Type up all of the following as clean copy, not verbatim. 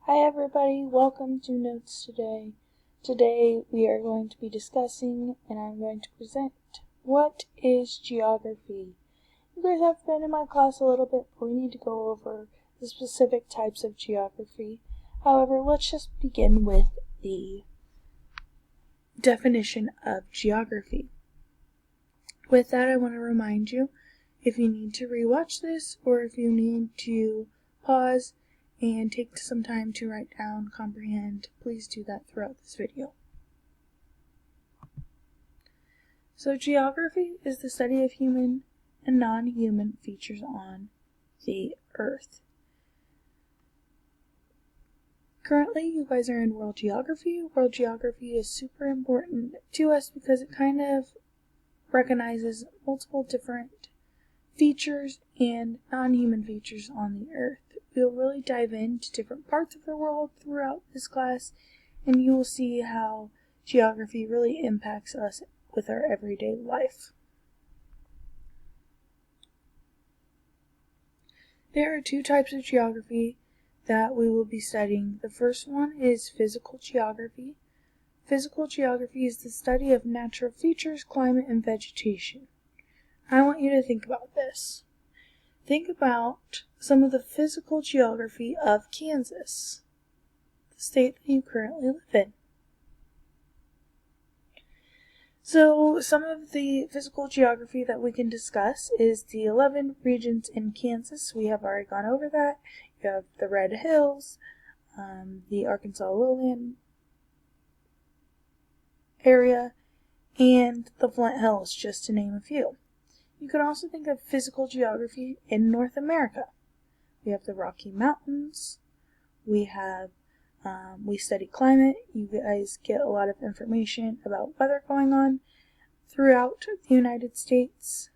Hi everybody, welcome to Notes Today. Today we are going to be discussing and I'm going to present what is geography. You guys have been in my class a little bit, but we need to go over the specific types of geography. However, let's just begin with the definition of geography. With that, I want to remind you, if you need to rewatch this or if you need to pause and take some time to write down, comprehend, please do that throughout this video. So geography is the study of human and non-human features on the earth. Currently, you guys are in world geography. World geography is super important to us because it kind of recognizes multiple different features and non-human features on the earth. We'll really dive into different parts of the world throughout this class, and you will see how geography really impacts us with our everyday life. There are two types of geography that we will be studying. The first one is physical geography. Physical geography is the study of natural features, climate, and vegetation. I want you to think about this. Think about some of the physical geography of Kansas, the state that you currently live in. So some of the physical geography that we can discuss is the 11 regions in Kansas. We have already gone over that. You have the Red Hills, the Arkansas lowland area, and the Flint Hills, just to name a few. You can also think of physical geography in North America. We have the Rocky Mountains. We study climate. You guys get a lot of information about weather going on throughout the United States.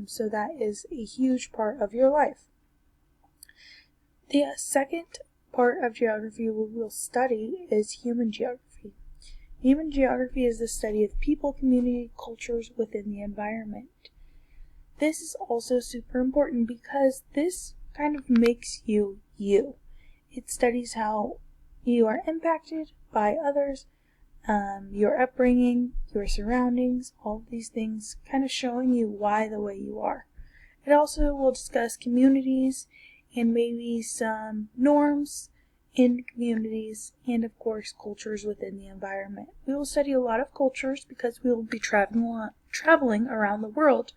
So that is a huge part of your life. The second part of geography we will study is human geography. Human geography is the study of people, community, cultures within the environment. This is also super important because this kind of makes you you. It studies how you are impacted by others, your upbringing, your surroundings, all of these things, kind of showing you why the way you are. It also will discuss communities and maybe some norms in communities and of course cultures within the environment. We will study a lot of cultures because we will be traveling around the world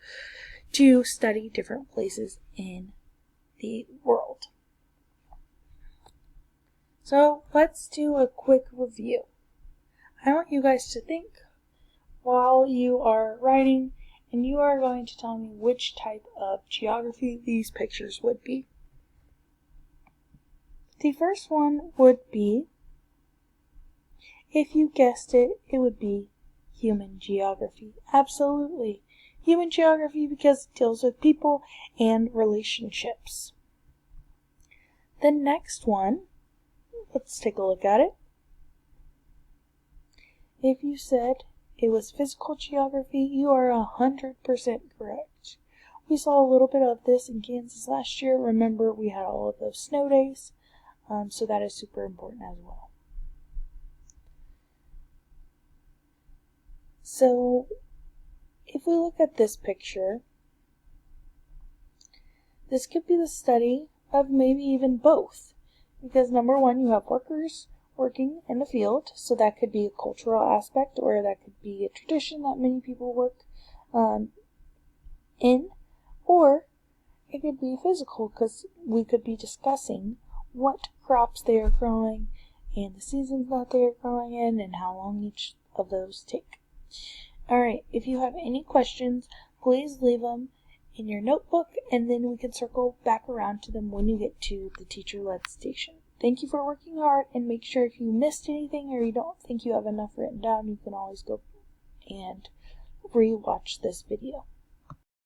to study different places in the world. So let's do a quick review. I want you guys to think while you are writing, and you are going to tell me which type of geography these pictures would be. The first one would be, if you guessed it, it would be human geography. Absolutely. Human geography because it deals with people and relationships. The next one, let's take a look at it. If you said it was physical geography, you are 100% correct. We saw a little bit of this in Kansas last year. Remember, we had all of those snow days, so that is super important as well. So, if we look at this picture, this could be the study of maybe even both. Because number one, you have workers working in the field, so that could be a cultural aspect or that could be a tradition that many people work in, or it could be physical because we could be discussing what crops they are growing and the seasons that they are growing in and how long each of those take. Alright, if you have any questions, please leave them in your notebook and then we can circle back around to them when you get to the teacher-led station. Thank you for working hard, and make sure if you missed anything or you don't think you have enough written down, you can always go and re-watch this video.